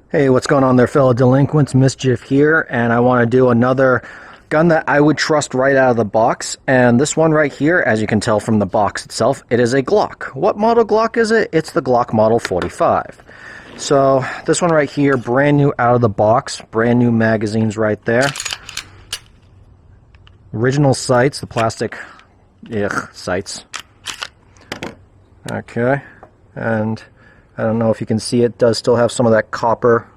Hey, what's going on there, fellow delinquents? Mischief here, and I want to do another gun that I would trust right out of the box. And this one right here, as you can tell from the box itself, it is a Glock. What model Glock is it? It's the Glock Model 45. So this one right here, brand new out of the box, brand new magazines right there. Original sights, the plastic sights. Okay, and I don't know if you can see it does still have some of that copper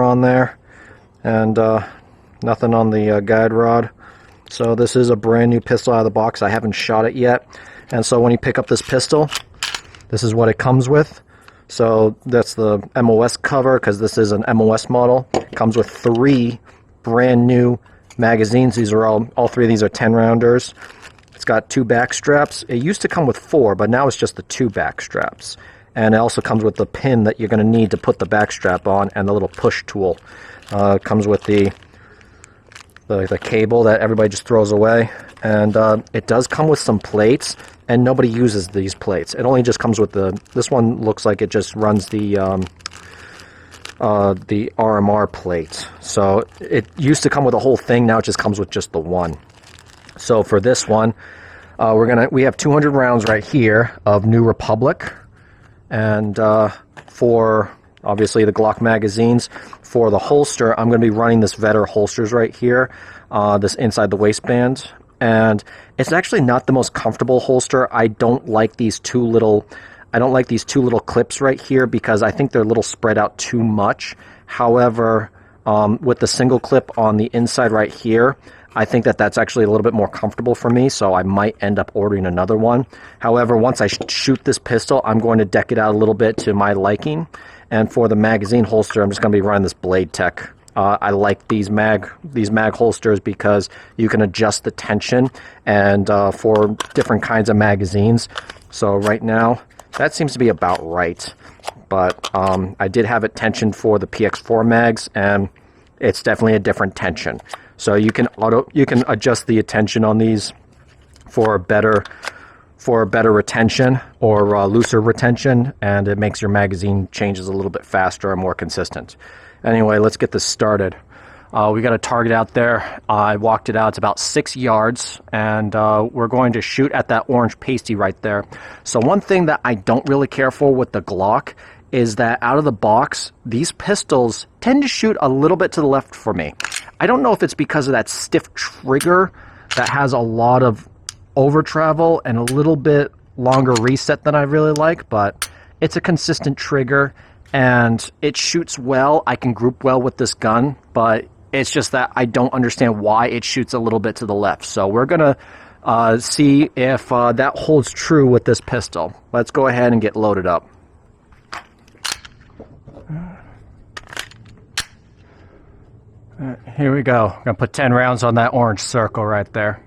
on there, and nothing on the guide rod. So this is a brand new pistol out of the box. I haven't shot it yet, and so when you pick up this pistol, this is what it comes with. So that's the MOS cover, because this is an MOS model. It comes with 3 brand new magazines. These are all 3 of these are 10 rounders. It's got 2 back straps. It used to come with 4, but now it's just the 2 back straps. And it also comes with the pin that you're going to need to put the back strap on, and the little push tool. It comes with the cable that everybody just throws away. And it does come with some plates, and nobody uses these plates. It only just comes with this one looks like it just runs the RMR plate. So it used to come with a whole thing, now it just comes with just the one. So for this one, we have 200 rounds right here of New Republic. And for obviously the Glock magazines, for the holster, I'm going to be running this Vetter holsters right here, this inside the waistband, and it's actually not the most comfortable holster. I don't like these two little clips right here because I think they're a little spread out too much. However, with the single clip on the inside right here, I think that's actually a little bit more comfortable for me, so I might end up ordering another one. However, once I shoot this pistol, I'm going to deck it out a little bit to my liking. And for the magazine holster, I'm just going to be running this Blade Tech. I like these mag holsters because you can adjust the tension and for different kinds of magazines. So right now, that seems to be about right. But I did have it tensioned for the PX4 mags, and it's definitely a different tension. So you can adjust the tension on these for better retention or looser retention, and it makes your magazine changes a little bit faster and more consistent. Anyway, let's get this started. We got a target out there. I walked it out. It's about 6 yards, and we're going to shoot at that orange pasty right there. So one thing that I don't really care for with the Glock is that out of the box, these pistols tend to shoot a little bit to the left for me. I don't know if it's because of that stiff trigger that has a lot of over travel and a little bit longer reset than I really like, but it's a consistent trigger and it shoots well. I can group well with this gun, but it's just that I don't understand why it shoots a little bit to the left. So we're gonna see if that holds true with this pistol. Let's go ahead and get loaded up. Here we go. I'm gonna put 10 rounds on that orange circle right there.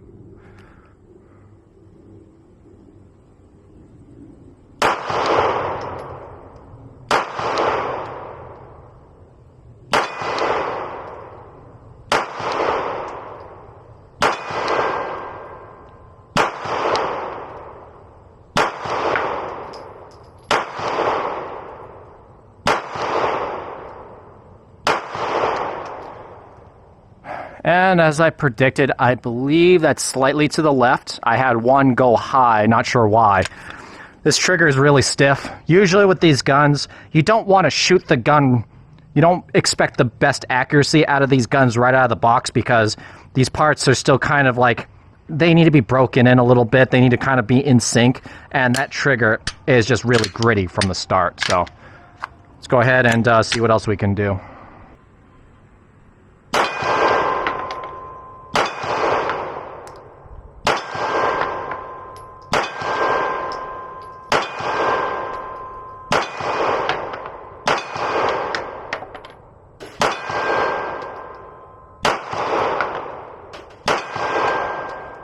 And as I predicted, I believe that's slightly to the left. I had one go high, not sure why. This trigger is really stiff. Usually with these guns, you don't want to shoot the gun. You don't expect the best accuracy out of these guns right out of the box because these parts are still kind of like, they need to be broken in a little bit. They need to kind of be in sync. And that trigger is just really gritty from the start. So let's go ahead and see what else we can do.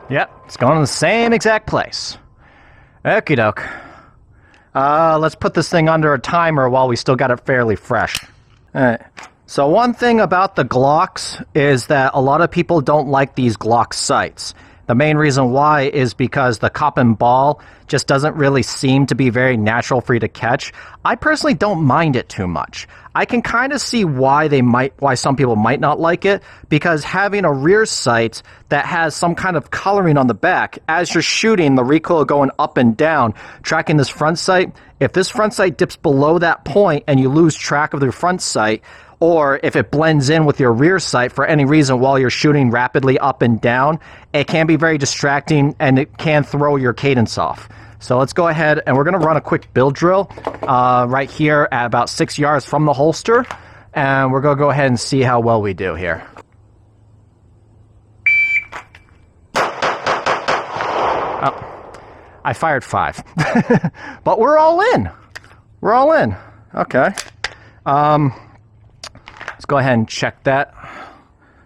Yep, it's going to the same exact place. Okie doke. Let's put this thing under a timer while we still got it fairly fresh. Alright, so one thing about the Glocks is that a lot of people don't like these Glock sights. The main reason why is because the cop and ball just doesn't really seem to be very natural for you to catch. I personally don't mind it too much. I can kind of see why some people might not like it, because having a rear sight that has some kind of coloring on the back, as you're shooting, the recoil going up and down, tracking this front sight, if this front sight dips below that point and you lose track of the front sight, or if it blends in with your rear sight for any reason while you're shooting rapidly up and down, it can be very distracting and it can throw your cadence off. So let's go ahead and we're going to run a quick build drill right here at about 6 yards from the holster. And we're going to go ahead and see how well we do here. Oh, I fired 5. But we're all in. We're all in. Okay. Let's go ahead and check that.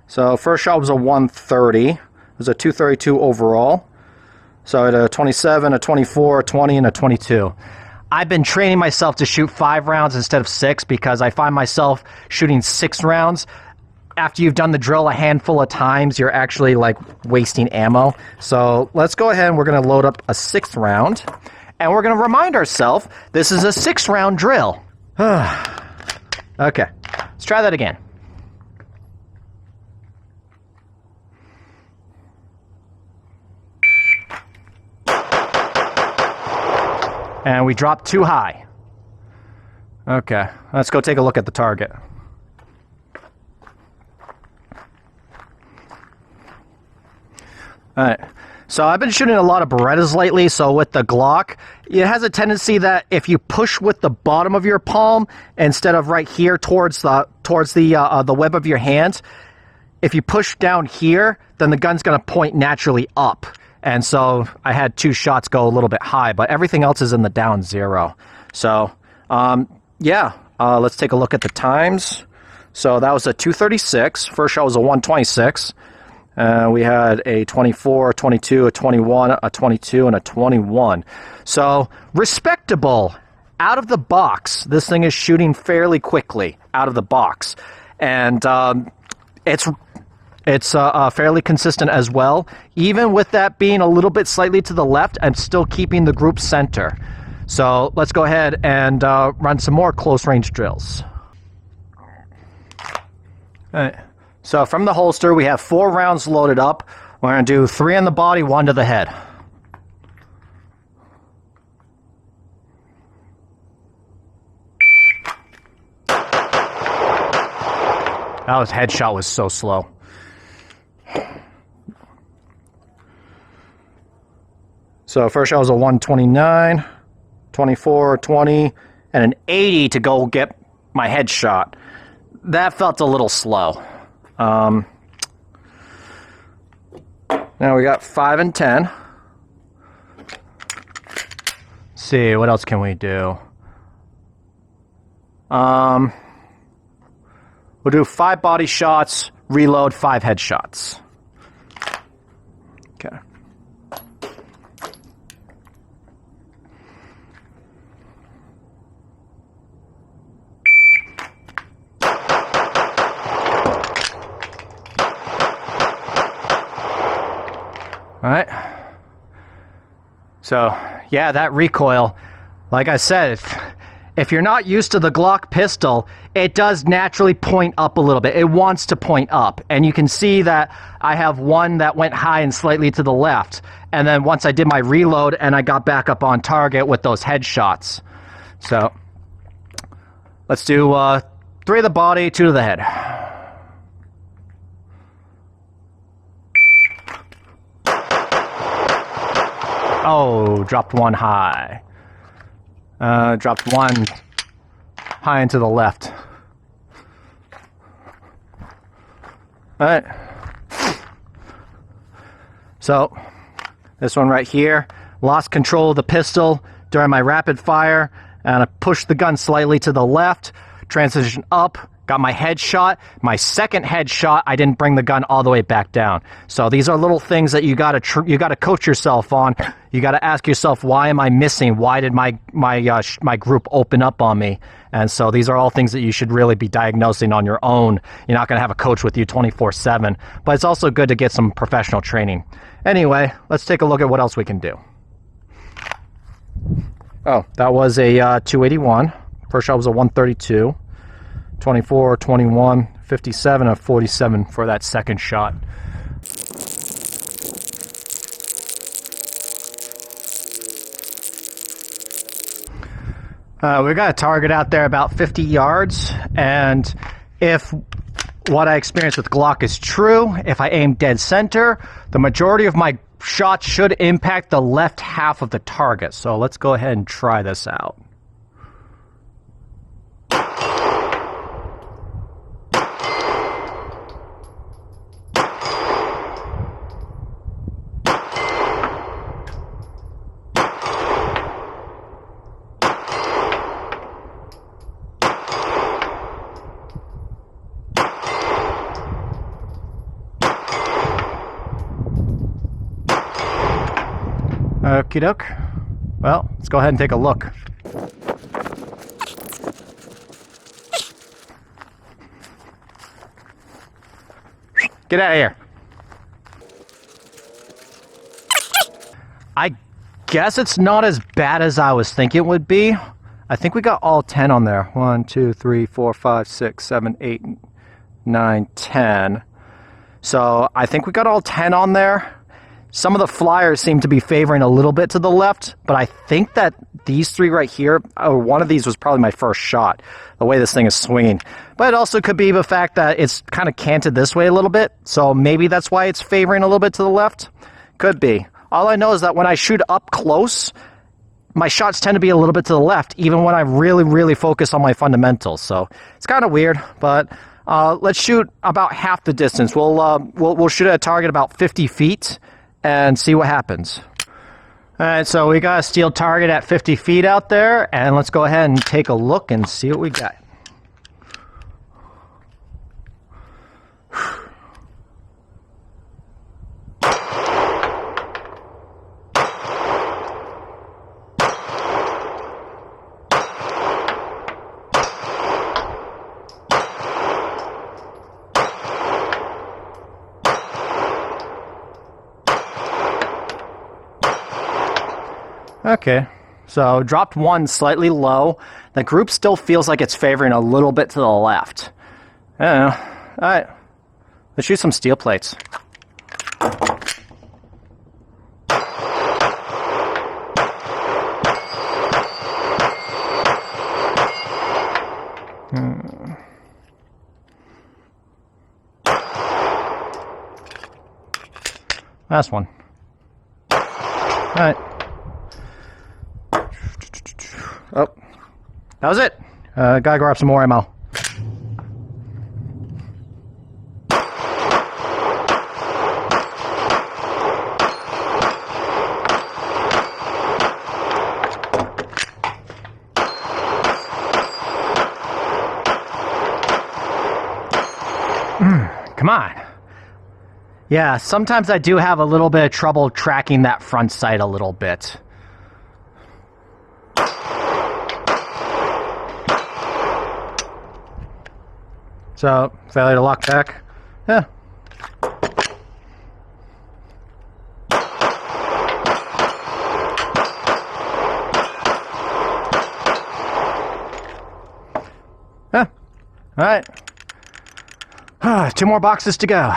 So first shot was a 130. It was a 232 overall. So I had a 27, a 24, a 20, and a 22. I've been training myself to shoot 5 rounds instead of 6 because I find myself shooting 6 rounds. After you've done the drill a handful of times, you're actually like wasting ammo. So let's go ahead and we're going to load up a 6th round. And we're going to remind ourselves this is a 6-round drill. Okay, let's try that again. And we dropped too high. Okay, let's go take a look at the target. Alright, so I've been shooting a lot of Berettas lately, so with the Glock, it has a tendency that if you push with the bottom of your palm instead of right here towards the web of your hand, if you push down here, then the gun's going to point naturally up. And so I had 2 shots go a little bit high, but everything else is in the down 0. So, let's take a look at the times. So that was a 236. First shot was a 126. We had a 24, a 22, a 21, a 22, and a 21. So respectable. Out of the box, this thing is shooting fairly quickly out of the box. And it's fairly consistent as well. Even with that being a little bit slightly to the left, I'm still keeping the group center. So let's go ahead and run some more close range drills. All right. So from the holster, we have 4 rounds loaded up. We're going to do 3 on the body, 1 to the head. That headshot was so slow. So first shot was a 129, 24, 20, and an 80 to go get my headshot. That felt a little slow. Now we got 5 and 10. Let's see, what else can we do? We'll do 5 body shots, reload 5 headshots. Okay. All right. So, yeah, that recoil, like I said, if you're not used to the Glock pistol, it does naturally point up a little bit. It wants to point up. And you can see that I have one that went high and slightly to the left. And then once I did my reload and I got back up on target with those headshots. So, let's do 3 to the body, 2 to the head. Oh, dropped 1 high. Dropped 1 high and to the left. All right. So, this one right here, lost control of the pistol during my rapid fire, and I pushed the gun slightly to the left, transition up, got my headshot. My second headshot, I didn't bring the gun all the way back down. So these are little things that you gotta coach yourself on. You gotta ask yourself, why am I missing? Why did my group open up on me? And so these are all things that you should really be diagnosing on your own. You're not gonna have a coach with you 24/7, but it's also good to get some professional training. Anyway, let's take a look at what else we can do. Oh, that was a 281. First shot was a 132. 24, 21, 57, and 47 for that second shot. We got a target out there about 50 yards, and if what I experienced with Glock is true, if I aim dead center, the majority of my shots should impact the left half of the target. So let's go ahead and try this out. Okie doke. Well, let's go ahead and take a look. Get out of here. I guess it's not as bad as I was thinking it would be. I think we got all 10 on there. 1, 2, 3, 4, 5, 6, 7, 8, 9, 10. So I think we got all 10 on there. Some of the flyers seem to be favoring a little bit to the left, but I think that these three right here, one of these was probably my first shot, the way this thing is swinging. But it also could be the fact that it's kind of canted this way a little bit, so maybe that's why it's favoring a little bit to the left. Could be. All I know is that when I shoot up close, my shots tend to be a little bit to the left, even when I really, really focus on my fundamentals. So it's kind of weird, but let's shoot about half the distance. We'll shoot at a target about 50 feet. And see what happens. All right, so we got a steel target at 50 feet out there, and let's go ahead and take a look and see what we got. Okay, so dropped one slightly low. The group still feels like it's favoring a little bit to the left. I don't know. All right, let's shoot some steel plates. Last one. All right. Oh, that was it. Gotta grab some more ammo. Come on. Yeah, sometimes I do have a little bit of trouble tracking that front sight a little bit. So, failure to lock back. Yeah. Yeah. All right. 2 more boxes to go.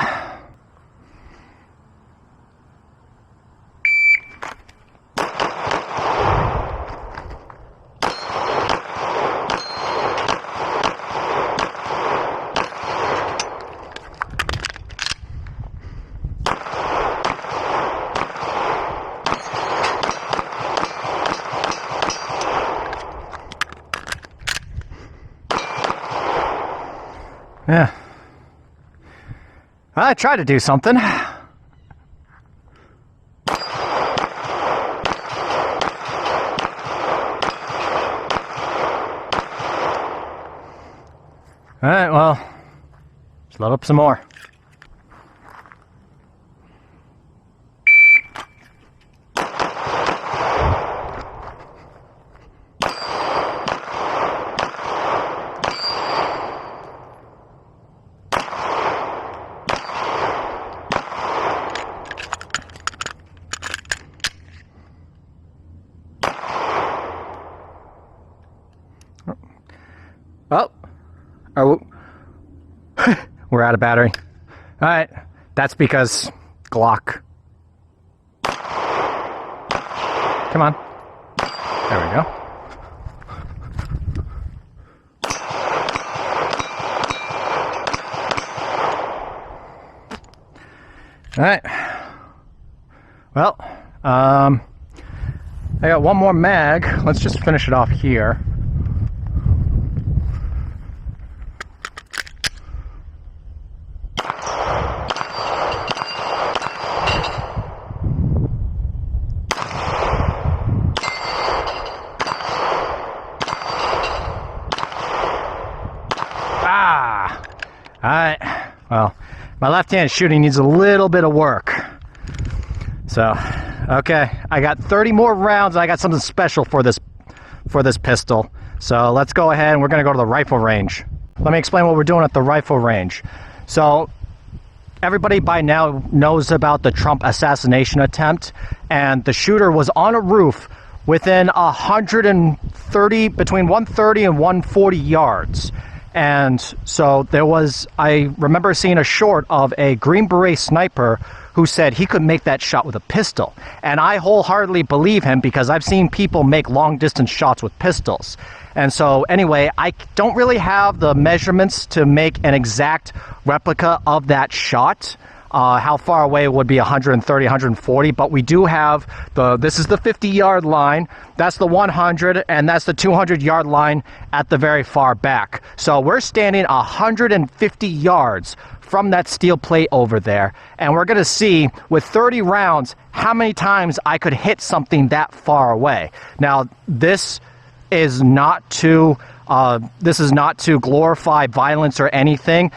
Yeah. I tried to do something. All right, well, let's load up some more. Oh, we're out of battery. All right, that's because Glock. Come on. There we go. All right. Well, I got one more mag. Let's just finish it off here. Alright, well, my left-hand shooting needs a little bit of work. So, okay, I got 30 more rounds. I got something special for this pistol. So let's go ahead and we're going to go to the rifle range. Let me explain what we're doing at the rifle range. So, everybody by now knows about the Trump assassination attempt, and the shooter was on a roof within 130, between 130 and 140 yards. And so I remember seeing a short of a Green Beret sniper who said he could make that shot with a pistol. And I wholeheartedly believe him because I've seen people make long distance shots with pistols. And so anyway, I don't really have the measurements to make an exact replica of that shot. How far away would be 130, 140, but we do have this is the 50-yard line, that's the 100, and that's the 200-yard line at the very far back. So we're standing 150 yards from that steel plate over there, and we're going to see with 30 rounds how many times I could hit something that far away. Now, this is not to glorify violence or anything.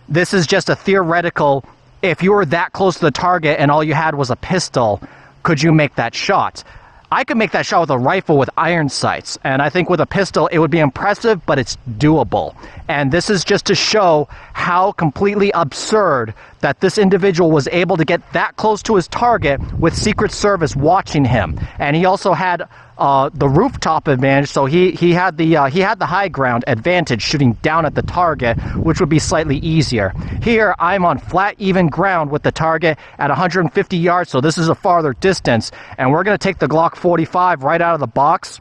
This is just a theoretical. If you were that close to the target and all you had was a pistol, could you make that shot? I could make that shot with a rifle with iron sights, and I think with a pistol it would be impressive, but it's doable. And this is just to show how completely absurd that this individual was able to get that close to his target with Secret Service watching him. And he also had the rooftop advantage, so he had the high ground advantage shooting down at the target, which would be slightly easier. Here I'm on flat even ground with the target at 150 yards, so this is a farther distance, and we're going to take the Glock 45 right out of the box.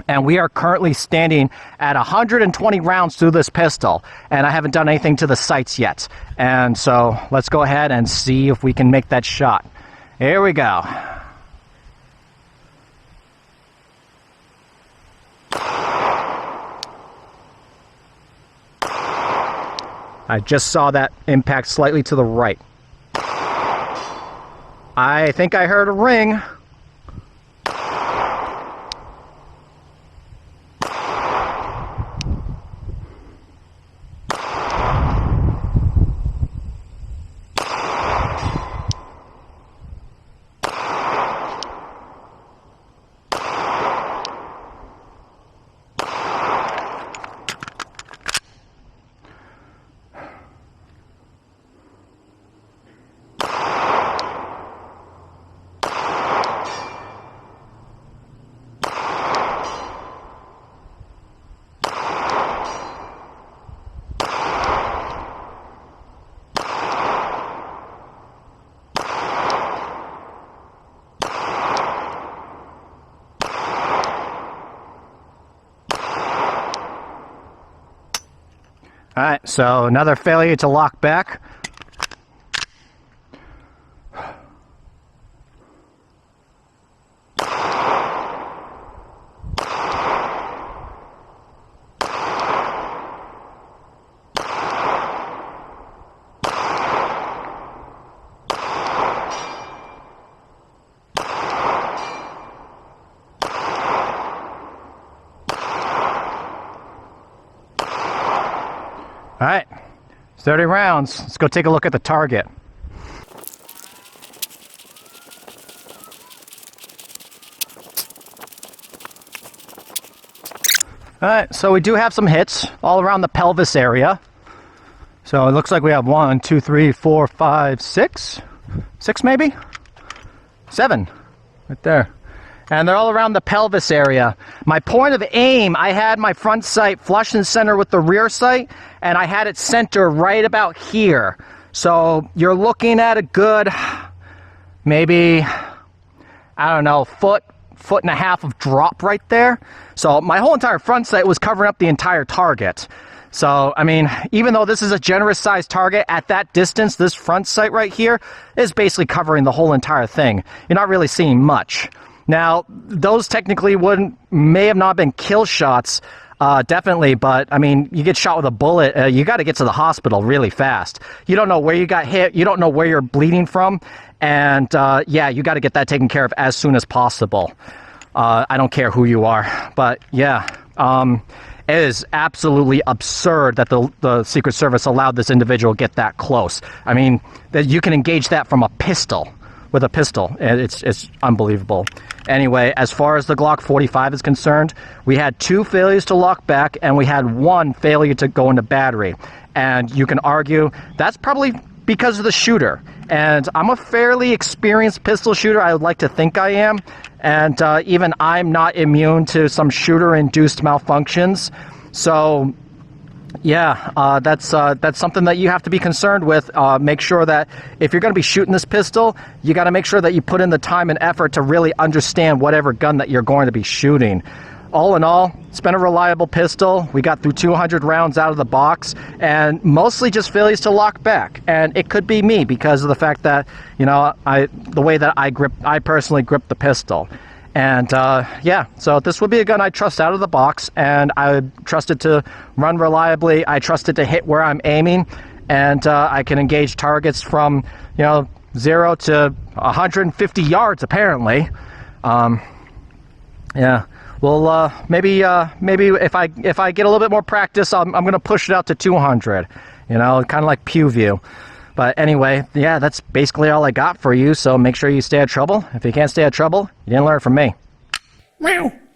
And we are currently standing at 120 rounds through this pistol, and I haven't done anything to the sights yet. And so let's go ahead and see if we can make that shot. Here we go. I just saw that impact slightly to the right. I think I heard a ring. All right, so another failure to lock back. All right, 30 rounds. Let's go take a look at the target. All right, so we do have some hits all around the pelvis area. So it looks like we have 1, 2, 3, 4, 5, 6. 6 maybe? 7 right there. And they're all around the pelvis area. My point of aim, I had my front sight flush and center with the rear sight, and I had it center right about here. So you're looking at a good, maybe, I don't know, foot and a half of drop right there. So my whole entire front sight was covering up the entire target. So, I mean, even though this is a generous sized target, at that distance, this front sight right here is basically covering the whole entire thing. You're not really seeing much. Now, those technically may have not been kill shots, definitely, but, I mean, you get shot with a bullet, you got to get to the hospital really fast. You don't know where you got hit, you don't know where you're bleeding from, and, yeah, you got to get that taken care of as soon as possible. I don't care who you are, but, yeah, it is absolutely absurd that the Secret Service allowed this individual to get that close. I mean, that you can engage that from a pistol. With a pistol, and it's unbelievable. Anyway, as far as the Glock 45 is concerned, we had 2 failures to lock back, and we had 1 failure to go into battery. And you can argue that's probably because of the shooter. And I'm a fairly experienced pistol shooter. I would like to think I am. And even I'm not immune to some shooter-induced malfunctions. So, yeah, that's something that you have to be concerned with. Make sure that if you're going to be shooting this pistol, you got to make sure that you put in the time and effort to really understand whatever gun that you're going to be shooting. All in all, it's been a reliable pistol. We got through 200 rounds out of the box, and mostly just failures to lock back. And it could be me because of the fact that, you know, the way that I personally grip the pistol. And, yeah, so this would be a gun I trust out of the box, and I would trust it to run reliably. I trust it to hit where I'm aiming, and I can engage targets from, you know, 0 to 150 yards, apparently. Yeah, well, maybe if I get a little bit more practice, I'm going to push it out to 200, you know, kind of like Pew View. But anyway, yeah, that's basically all I got for you, so make sure you stay out of trouble. If you can't stay out of trouble, you didn't learn from me. Wow.